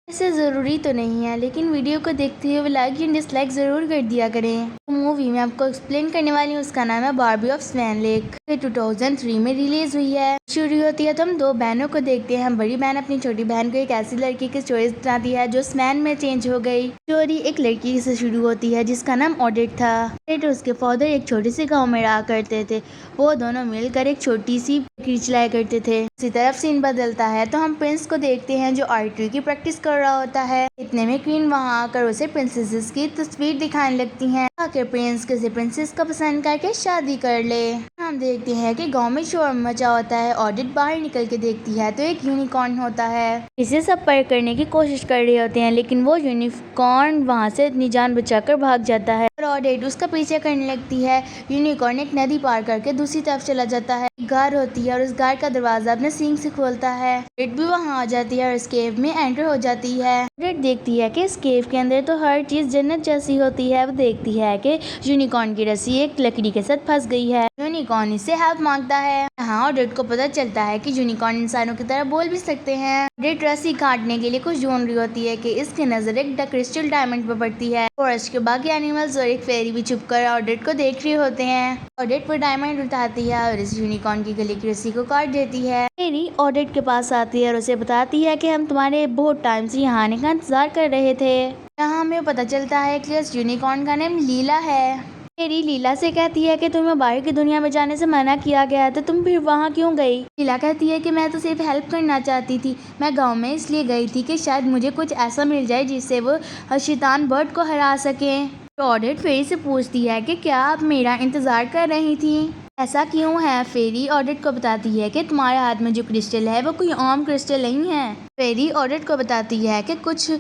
ऐसे ज़रूरी तो नहीं है, लेकिन वीडियो को देखते हुए लाइक एंड डिसलाइक ज़रूर कर दिया करें। मूवी मैं आपको एक्सप्लेन करने वाली हूँ, उसका नाम है बार्बी ऑफ स्वेन लेक। ये 2003 में रिलीज हुई है। शुरू होती है तो हम दो बहनों को देखते हैं। बड़ी बहन अपनी छोटी बहन को एक ऐसी लड़की की स्टोरी सुनाती है जो स्वेन में चेंज हो गई। स्टोरी एक लड़की से शुरू होती है जिसका नाम ऑडिट था। ऑडिट और उसके फादर एक छोटे से गाँव में रहा करते थे। वो दोनों मिलकर एक छोटी सी बकरी चलाया करते थे। उसी तरफ सीन बदलता है तो हम प्रिंस को देखते हैं जो आर्चरी की प्रैक्टिस कर रहा होता है। इतने में क्वीन वहाँ आकर उसे प्रिंसेसेस की तस्वीर दिखाने लगती हैं। आखिर प्रिंस किसी प्रिंसेस को पसंद करके शादी कर ले। हम देखते हैं कि गांव में शोर मचा होता है। ऑडिट बाहर निकल के देखती है तो एक यूनिकॉर्न होता है। इसे सब पर करने की कोशिश कर रहे होते हैं, लेकिन वो यूनिकॉर्न वहाँ से अपनी जान बचाकर भाग जाता है और ऑडिट उसका पीछे करने लगती है। यूनिकॉर्न एक नदी पार करके दूसरी तरफ चला जाता है। गार होती है और उस गार का दरवाजा अपने सींग से खोलता है। ऑडिट भी वहाँ आ जाती है और इस केव में एंटर हो जाती है। ऑडिट देखती है कि इस केव के अंदर तो हर चीज जन्नत जैसी होती है। वो देखती है कि यूनिकॉर्न की रस्सी एक लकड़ी के साथ फंस गई है। यूनिकॉर्न इससे हेल्प मांगता है। यहाँ ऑडिट को पता चलता है कि यूनिकॉर्न इंसानों की तरह बोल भी सकते हैं। ऑडिट रस्सी काटने के लिए कुछ ढूंढ रही होती है कि इसकी नजर एक क्रिस्टल डायमंड पर पड़ती है। फॉरेस्ट के बाकी एनिमल्स और एक फेरी भी छुपकर ऑडिट को देख रहे होते हैं। ऑडिट वो डायमंड उठाती है और इस यूनिकॉर्न की गले की रस्सी को काट देती है। फेरी ऑडिट के पास आती है और उसे बताती है कि हम तुम्हारे बहुत टाइम से यहाँ आने का इंतजार कर रहे थे। यहाँ हमें पता चलता है कि इस यूनिकॉर्न का नाम लीला है। मेरी लीला से कहती है कि तुम्हें बाहर की दुनिया में जाने से मना किया गया था, तुम फिर वहाँ क्यों गई? लीला कहती है कि मैं तो सिर्फ हेल्प करना चाहती थी। मैं गांव में इसलिए गई थी कि शायद मुझे कुछ ऐसा मिल जाए जिससे वो शैतान बर्ड को हरा सके। तो ऑडिट फेरी से पूछती है कि क्या आप मेरा इंतजार कर रही थी? ऐसा क्यों है? फेरी ऑडिट को बताती है कि तुम्हारे हाथ में जो क्रिस्टल है वो कोई आम क्रिस्टल नहीं है। फेरी ऑडिट को बताती है कि कुछ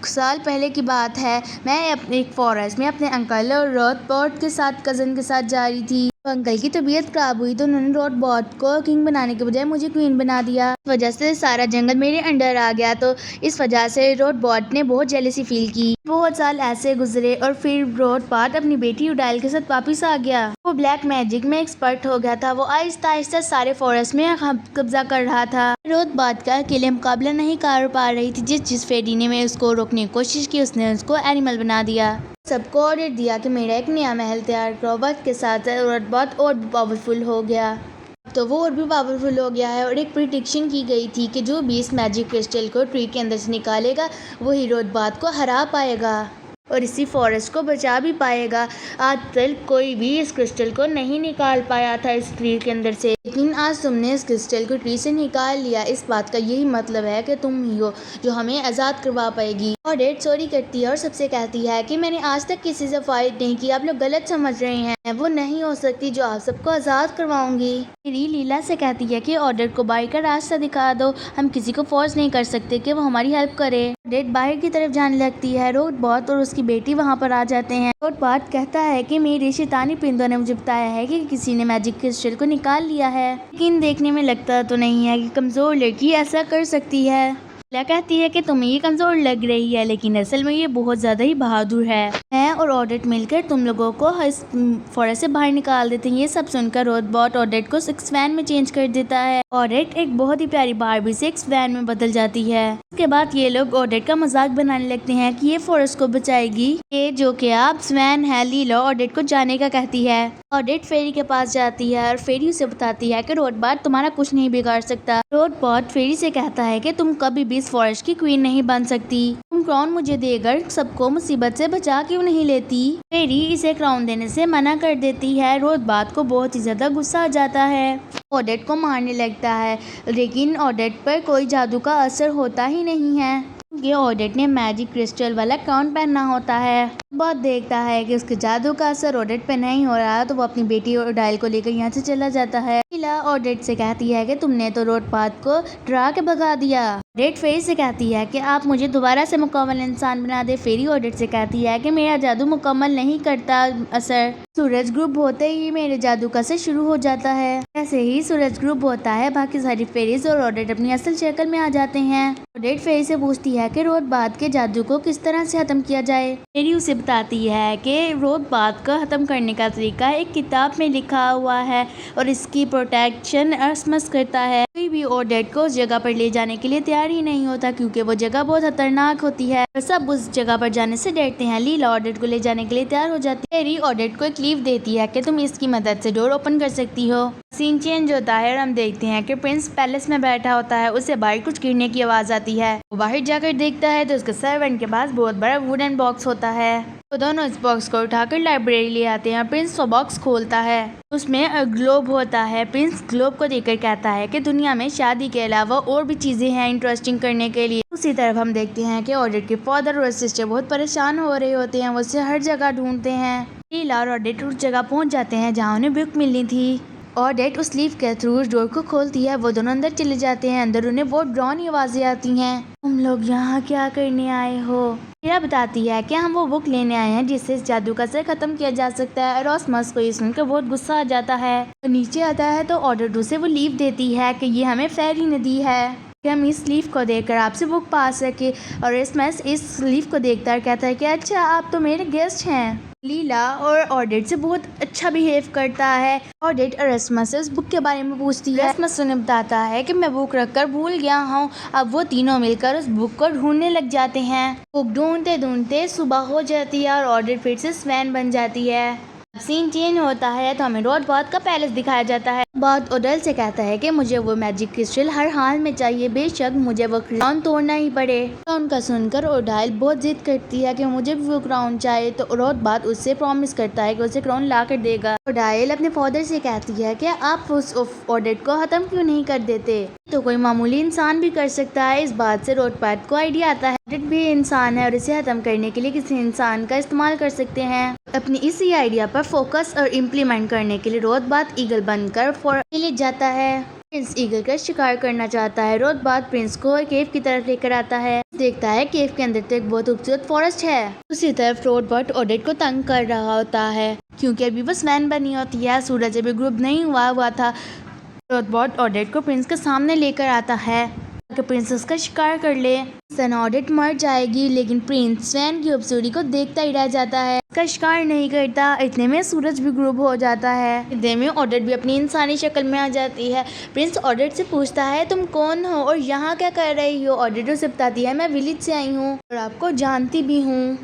साल पहले की बात है। मैं एक फॉरेस्ट में अपने अंकल और रोथबॉट के साथ कज़न के साथ जा रही थी। तो अंकल की तबीयत खराब हुई तो उन्होंने रोथबॉट को किंग बनाने के बजाय मुझे क्वीन बना दिया। इस वजह से सारा जंगल मेरे अंडर आ गया। तो इस वजह से रोथबॉट ने बहुत जेलसी फील की। बहुत साल ऐसे गुजरे और फिर रोथबॉट अपनी बेटी उडाइल के साथ वापिस आ गया। वो ब्लैक मैजिक में एक्सपर्ट हो गया था। वो आहिस्ता आहिस्ता सारे फॉरेस्ट में कब्जा कर रहा था। रोथबॉट का अकेले मुकाबला नहीं कर पा रही थी। जिस फेरी ने मैं उसको रोकने की कोशिश की उसने उसको एनिमल बना दिया। सबको ऑर्डर दिया कि मेरा एक नया महल तैयार करो। वक्त के साथ रोथबॉट और भी पावरफुल हो गया। तो वो और भी पावरफुल हो गया है और एक प्रिडिक्शन की गई थी कि जो 20 मैजिक क्रिस्टल को ट्री के अंदर से निकालेगा वही रोथबॉट को हरा पाएगा और इसी फॉरेस्ट को बचा भी पाएगा। आज तक कोई भी इस क्रिस्टल को नहीं निकाल पाया था इस ट्री के अंदर से, लेकिन आज तुमने इस क्रिस्टल को ट्री से निकाल लिया। इस बात का यही मतलब है कि तुम ही हो जो हमें आज़ाद करवा पाएगी। ऑडिट सॉरी करती है और सबसे कहती है कि मैंने आज तक किसी से फाइट नहीं की, आप लोग गलत समझ रहे हैं। मैं वो नहीं हो सकती जो आप सबको आज़ाद करवाऊंगी। मेरी लीला से कहती है कि ऑडिट को बाहर का रास्ता दिखा दो। हम किसी को फोर्स नहीं कर सकते कि वो हमारी हेल्प करे। ऑडिट बाहर की तरफ जाने लगती है। रोथबॉट और उसकी बेटी वहाँ पर आ जाते हैं। रोथबॉट कहता है कि मेरे शैतानी परिंदों ने मुझे बताया है कि किसी ने मैजिक क्रिस्टल को निकाल लिया है, लेकिन देखने में लगता तो नहीं है कि कमजोर लड़की ऐसा कर सकती है। लीला कहती है कि तुम्हें ये कमजोर लग रही है, लेकिन असल में ये बहुत ज्यादा ही बहादुर है। मैं और ऑडिट मिलकर तुम लोगों को इस फॉरेस्ट से बाहर निकाल देते हैं। ये सब सुनकर रोथबॉट ऑडिट को एक स्वैन में चेंज कर देता है। ऑडिट एक बहुत ही प्यारी बार्बी से एक स्वैन में बदल जाती है। उसके बाद ये लोग ऑडिट का मजाक बनाने लगते हैं कि ये फॉरेस्ट को बचाएगी, ये जो कि आप स्वैन है। लीला ऑडिट को जाने का कहती है। ऑडिट फेरी के पास जाती है और फेरी उसे बताती है कि रोथबॉट तुम्हारा कुछ नहीं बिगाड़ सकता। रोथबॉट फेरी से कहता है कि तुम कभी भी इस फॉरेस्ट की क्वीन नहीं बन सकती। तुम क्राउन मुझे देकर सबको मुसीबत से बचा क्यों नहीं लेती? फेरी इसे क्राउन देने से मना कर देती है। रोथबॉट को बहुत ही ज्यादा गुस्सा आ जाता है, ऑडिट को मारने लगता है, लेकिन ऑडिट पर कोई जादू का असर होता ही नहीं है क्योंकि ऑडिट ने मैजिक क्रिस्टल वाला क्राउन पहनना होता है। बहुत देखता है कि उसके जादू का असर ऑडिट पे नहीं हो रहा तो वो अपनी बेटी उडाइल को लेकर यहाँ से चला जाता है। लीला ऑडिट से कहती है कि तुमने तो रोथबॉट को डरा के भगा दिया। ऑडिट फेरी से कहती है कि आप मुझे दोबारा से मुकम्मल इंसान बना दे। फेरी ऑडिट से कहती है कि मेरा जादू मुकम्मल नहीं करता असर। सूरज ग्रुप होते ही मेरे जादू का असर शुरू हो जाता है। ऐसे ही सूरज ग्रुप होता है, बाकी सारी फेरीज और ऑडिट अपनी असल शक्ल में आ जाते हैं। ऑडिट फेरी से पूछती है कि रोथबॉट के जादू को किस तरह से खत्म किया जाए। फेरी उसे बताती है कि रोथबॉट को खत्म करने का तरीका एक किताब में लिखा हुआ है और इसकी प्रोटेक्शन असमस करता है। कोई भी ऑडिट को उस जगह पर ले जाने के लिए तैयार तैयार ही नहीं होता क्योंकि वो जगह बहुत खतरनाक होती है और सब उस जगह पर जाने से डरते हैं। लीला ऑडेट को ले जाने के लिए तैयार हो जाती है। हैरी ऑडेट को एक लीफ देती है कि तुम इसकी मदद से डोर ओपन कर सकती हो। सीन चेंज होता है और हम देखते हैं कि प्रिंस पैलेस में बैठा होता है। उसे बाहर कुछ गिरने की आवाज आती है। वो बाहर जाकर देखता है तो उसके सर्वेंट के पास बहुत बड़ा वुडन बॉक्स होता है। तो दोनों इस बॉक्स को उठाकर लाइब्रेरी ले आते हैं। प्रिंस वो बॉक्स खोलता है, उसमें ग्लोब होता है। प्रिंस ग्लोब को देखकर कहता है कि दुनिया में शादी के अलावा और भी चीजें हैं इंटरेस्टिंग करने के लिए। उसी तरफ हम देखते हैं कि ऑडेट के फादर और सिस्टर बहुत परेशान हो रहे होते हैं। वो उसे हर जगह ढूंढते हैं। लीला और ऑडेट उस जगह पहुंच जाते हैं जहाँ उन्हें बुक मिलनी थी। ऑडेट उस लीफ के थ्रू उस डोर को खोलती है। वो दोनों अंदर चले जाते हैं। अंदर उन्हें बहुत डरावनी आवाजें आती हैं। तुम लोग यहाँ क्या करने आए हो? मीरा बताती है कि हम वो बुक लेने आए हैं जिससे इस जादू का असर खत्म किया जा सकता है। एरोसमस को ये सुनकर बहुत गुस्सा आ जाता है। तो नीचे आता है तो ऑडेट उसे वो लीफ देती है कि ये हमें फेरी ने दी है कि हम इस लीफ को देखकर आपसे बुक पा सके। और एरोसमस इस लीफ को देखता है कहता है कि अच्छा आप तो मेरे गेस्ट हैं। लीला और ऑडेट से बहुत अच्छा बिहेव करता है। ऑडेट एरोसमस से उस बुक के बारे में पूछती है। एरोसमस उन्हें बताता है कि मैं बुक रखकर भूल गया हूँ। अब वो तीनों मिलकर उस बुक को ढूंढने लग जाते हैं। बुक ढूंढते ढूंढते सुबह हो जाती है और ऑडेट फिर से स्वैन बन जाती है। सीन चेंज होता है तो हमें रोडबॉट का पैलेस दिखाया जाता है। बॉट ओडल से कहता है कि मुझे वो मैजिक क्रिस्टल हर हाल में चाहिए, बेशक मुझे वो क्राउन तोड़ना ही पड़े। क्राउन का सुनकर ओडाइल बहुत जिद करती है कि मुझे भी वो क्राउन चाहिए। तो रोडबॉट उससे प्रॉमिस करता है कि उसे क्राउन ला कर देगा। ओडाइल अपने फादर से कहती है कि आप उस ऑडेट को खत्म क्यों नहीं कर देते, तो कोई मामूली इंसान भी कर सकता है। इस बात से रोडबॉट को आइडिया आता है ऑडेट भी इंसान है और इसे खत्म करने के लिए किसी इंसान का इस्तेमाल कर सकते हैं। अपनी इसी आइडिया पर फोकस और इम्प्लीमेंट करने के लिए रोडबॉट ईगल बनकर ले जाता है। प्रिंस ईगल का शिकार करना चाहता है। रोडबॉट प्रिंस को केव की तरफ लेकर आता है। देखता है केव के अंदर तो एक बहुत खूबसूरत फॉरेस्ट है। उसी तरफ रोडबॉट ऑडेट को तंग कर रहा होता है क्योंकि अभी वो स्वैन बनी होती है। सूरज अभी ग्रुप नहीं हुआ था। रोडबॉट ऑडेट को प्रिंस के सामने लेकर आता है कि प्रिंसेस का शिकार कर ले। सन ऑडेट मर जाएगी लेकिन प्रिंस स्वैन की खूबसूरती को देखता ही रह जाता है, इसका शिकार नहीं करता। इतने में सूरज भी ग्रुप हो जाता है। इतने में ऑडेट भी अपनी इंसानी शक्ल में आ जाती है। प्रिंस ऑडेट से पूछता है तुम कौन हो और यहाँ क्या कर रही हो? ऑडेट उसे बताती है मैं विलेज से आई हूँ और आपको जानती भी हूँ,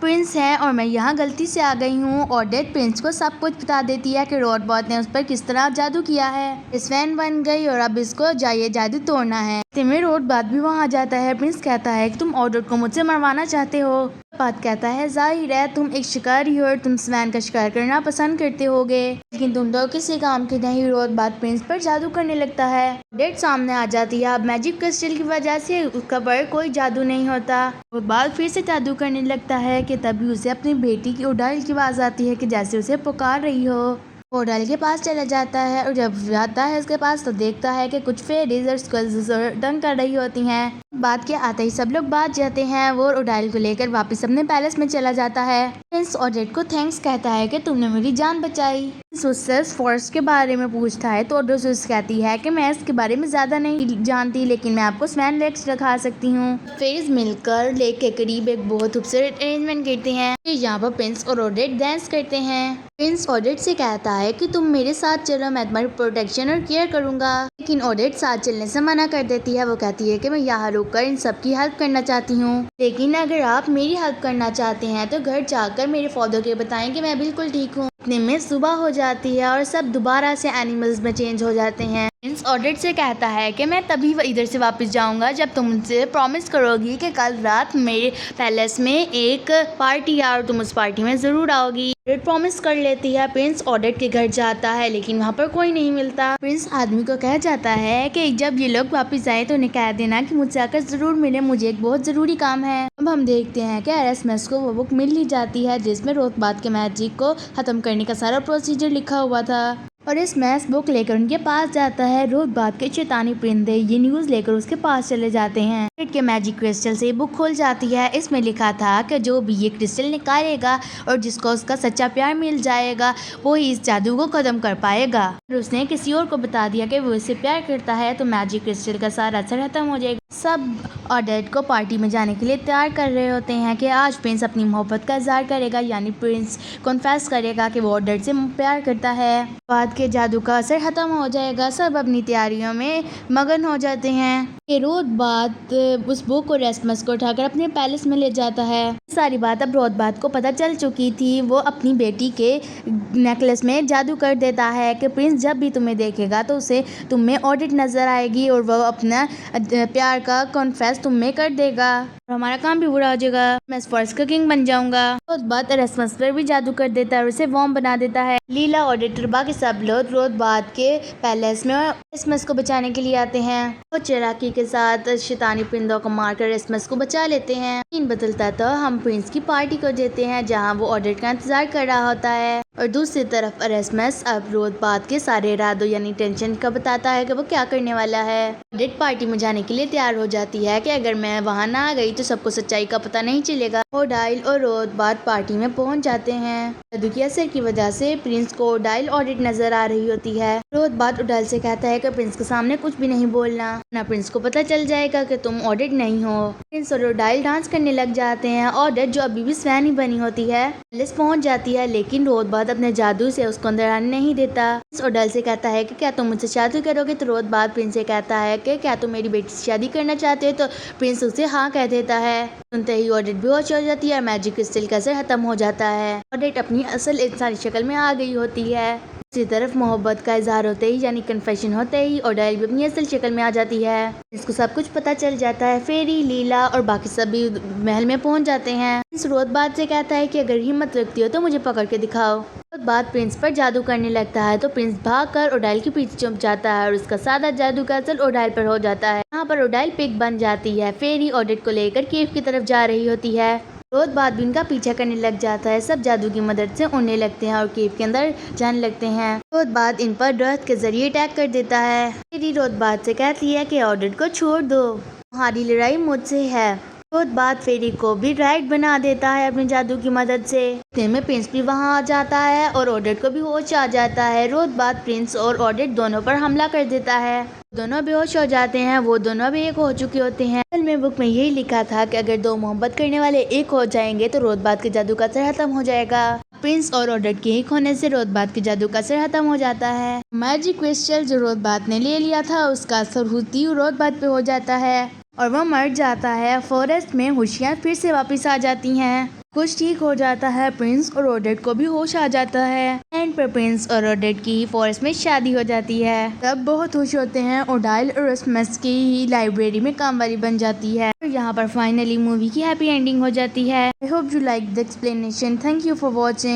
प्रिंस है और मैं यहाँ गलती से आ गई हूँ। ऑडेट प्रिंस को सब कुछ बता देती है कि रोडबॉट ने उस पर किस तरह जादू किया है। स्वैन बन गई और अब इसको जाइए जादू तोड़ना है। में रोडबॉट भी वहाँ आ जाता है। प्रिंस कहता है कि तुम ऑडेट को मुझसे मरवाना चाहते हो। बात कहता है जाहिर है तुम एक शिकारी हो और तुम स्वैन का शिकार करना पसंद करते होगे, लेकिन तुम तो किसी काम के नहीं। रोडबॉट प्रिंस पर जादू करने लगता है। ऑडेट सामने आ जाती है। अब मैजिक क्रिस्टल की वजह से उसका पर कोई जादू नहीं होता। रोडबॉट फिर से जादू करने लगता है कि तभी उसे अपनी बेटी की ओडाइल की आवाज आती है कि जैसे उसे पुकार रही हो। ओडाइल के पास चला जाता है और जब जाता है उसके पास तो देखता है कि कुछ फेरीज और स्क्विल्स दंग कर रही होती हैं। बात के आते ही सब लोग बात जाते हैं। वो ओडाइल को लेकर वापस अपने पैलेस में चला जाता है। प्रिंस ऑडेट को थैंक्स कहता है कि तुमने मेरी जान बचाई। उससे फॉरेस्ट के बारे में पूछता है तो ऑडेट उसे कहती है कि मैं इसके बारे में ज्यादा नहीं जानती, लेकिन मैं आपको स्वैन लेक दिखा सकती हूँ। फेरीज मिलकर लेक के करीब एक बहुत खूबसूरत अरेंजमेंट करते हैं। यहाँ पर प्रिंस और ऑडेट डांस करते हैं। प्रिंस ऑडेट से कहता है कि तुम मेरे साथ चलो, मैं तुम्हारी प्रोटेक्शन और केयर करूंगा, लेकिन ऑडेट साथ चलने से मना कर देती है। वो कहती है कि मैं यहाँ रुककर इन सब की हेल्प करना चाहती हूँ, लेकिन अगर आप मेरी हेल्प करना चाहते हैं तो घर जाकर मेरे फादर को बताएं कि मैं बिल्कुल ठीक हूँ। इतने में सुबह हो जाती है और सब दोबारा से एनिमल्स में चेंज हो जाते हैं। प्रिंस ऑडेट से कहता है कि मैं तभी इधर से वापस जाऊंगा जब तुम मुझसे प्रॉमिस करोगी कि कल रात मेरे पैलेस में एक पार्टी है और तुम उस पार्टी में जरूर आओगी। ऑडेट प्रॉमिस कर लेती है। प्रिंस ऑडेट के घर जाता है लेकिन वहाँ पर कोई नहीं मिलता। प्रिंस आदमी को कह जाता है कि जब ये लोग वापस आए तो उन्हें कह देना कि मुझसे आकर जरूर मिले, मुझे एक बहुत जरूरी काम है। अब हम देखते हैं कि एरोसमस को वो बुक मिल ही जाती है जिसमें रोडबॉट के मैजिक को खत्म करने का सारा प्रोसीजर लिखा हुआ था और एरोसमस बुक लेकर उनके पास जाता है। रोडबॉट के शैतानी परिंदे ये न्यूज लेकर उसके पास चले जाते हैं। के मैजिक क्रिस्टल से बुक खुल जाती है। इसमें लिखा था कि जो भी ये क्रिस्टल निकालेगा और जिसको उसका सच्चा प्यार मिल जाएगा वो ही इस जादू को खत्म कर पाएगा। और उसने किसी और को बता दिया कि वो इससे प्यार करता है तो मैजिक क्रिस्टल का सारा असर खत्म हो जाएगा। सब ऑडेट को पार्टी में जाने के लिए तैयार कर रहे होते हैं कि आज प्रिंस अपनी मोहब्बत का इजहार करेगा, यानी प्रिंस कॉन्फेस करेगा कि वो ऑडेट से प्यार करता है। बाद के जादू का असर खत्म हो जाएगा। सब अपनी तैयारियों में मगन हो जाते हैं। रोद बात उस बुक को रेस्मस को उठाकर अपने पैलेस में ले जाता है। सारी बात अब रोद बात को पता चल चुकी थी। वो अपनी बेटी के नेकलेस में जादू कर देता है कि प्रिंस जब भी तुम्हें देखेगा तो उसे तुम में ऑडिट नजर आएगी और वह अपना प्यार का कॉन्फेस तुम में कर देगा और हमारा काम भी बुरा हो जाएगा। मैं इस फॉरेस्ट का किंग बन जाऊंगा। रोद बात रेस्मस पर भी जादू कर देता है और उसे वॉर्म बना देता है। लीला ऑडिटर बाकी सब लोग रोद बात के पैलेस में रेस्मस को बचाने के लिए आते हैं। वो चालाकी के साथ शैतानी परिंदों को मारकर रेस्मस को बचा लेते हैं। सीन बदलता तो हम प्रिंस की पार्टी को देते हैं जहां वो ऑडिट का इंतजार कर रहा होता है और दूसरी तरफ रेस्मस अब रोद बात के सारे इरादों यानी टेंशन का बताता है कि वो क्या करने वाला है। ऑडिट पार्टी में जाने के लिए तैयार हो जाती है कि अगर मैं वहां ना आ गई तो सबको सच्चाई का पता नहीं चलेगा। ओडाइल और रोद बात पार्टी में पहुंच जाते हैं। जादू के असर की वजह से प्रिंस को ओडाइल ऑडिट नजर आ रही होती है। रोद बात ओडाइल से कहता है कि प्रिंस के सामने कुछ भी नहीं बोलना, ना प्रिंस को पता चल जाएगा कि तुम ऑडिट नहीं हो। प्रिंस और ओडाइल डांस करने लग जाते हैं। ऑडिट जो अभी भी स्वैन ही बनी होती है पैलेस पहुंच जाती है, लेकिन रोद बात अपने जादू से उसको अंदर आने नहीं देता। प्रिंस ओडाइल से कहता है कि क्या तुम मुझसे शादी करोगे, तो रोद बात प्रिंस से कहता है कि क्या तुम मेरी बेटी से शादी करना चाहते हो, तो प्रिंस उसे हाँ कह देता है। सुनते ही ऑडिट बेहोश हो जाती है और मैजिक क्रिस्टल का असर खत्म हो जाता है। ऑडिट अपनी असल इंसानी शक्ल में आ गई होती है। दूसरी तरफ मोहब्बत का इजहार होते ही यानी कन्फेशन होते ही ओडाइल भी अपनी असल शक्ल में आ जाती है। इसको सब कुछ पता चल जाता है। फेरी, लीला और बाकी सभी महल में पहुंच जाते हैं। प्रिंस रोद बात से कहता है कि अगर हिम्मत रखती हो तो मुझे पकड़ के दिखाओ। रोद बात प्रिंस पर जादू करने लगता है तो प्रिंस भागकर ओडाइल के पीछे छुप जाता है और उसका सादा जादू का असर ओडाइल पर हो जाता है। यहाँ पर ओडाइल पिग बन जाती है। फेरी ऑडिट को लेकर केव की तरफ जा रही होती है। रोद बात भी उनका पीछा करने लग जाता है। सब जादू की मदद से उड़ने लगते हैं और केव के अंदर जाने लगते हैं। रोद बात इन पर ड्रथ के जरिए अटैक कर देता है। फेरी रोद बात से कहती है कि ऑडिट को छोड़ दो, तुम्हारी लड़ाई मुझसे है। रोद बात फेरी को भी राइट बना देता है अपने जादू की मदद से। इतने में प्रिंस भी वहां आ जाता है और ऑडिट को भी होश आ जाता है। रोद बात प्रिंस और ऑडिट दोनों पर हमला कर देता है। दोनों बेहोश हो जाते हैं। वो दोनों भी एक हो चुके होते हैं। असल में बुक में यही लिखा था कि अगर दो मोहब्बत करने वाले एक हो जाएंगे तो रोद बात के जादू का असर खत्म हो जाएगा। प्रिंस और ऑडिट के एक होने से रोद बात के जादू का असर खत्म हो जाता है। मैजिक क्रिस्टल जो रोद बात ने ले लिया था उसका असर होती रोद बात पे हो जाता है और वह मर जाता है। फॉरेस्ट में होशियार फिर से वापस आ जाती हैं। कुछ ठीक हो जाता है। प्रिंस और ऑडिट को भी होश आ जाता है। एंड पर प्रिंस और ऑडिट की फॉरेस्ट में शादी हो जाती है। सब बहुत खुश होते हैं। ओडाइल और रेस्मस की ही लाइब्रेरी में काम वाली बन जाती है और यहाँ पर फाइनली मूवी की हैप्पी एंडिंग हो जाती है। I hope you like the explanation. Thank you for watching.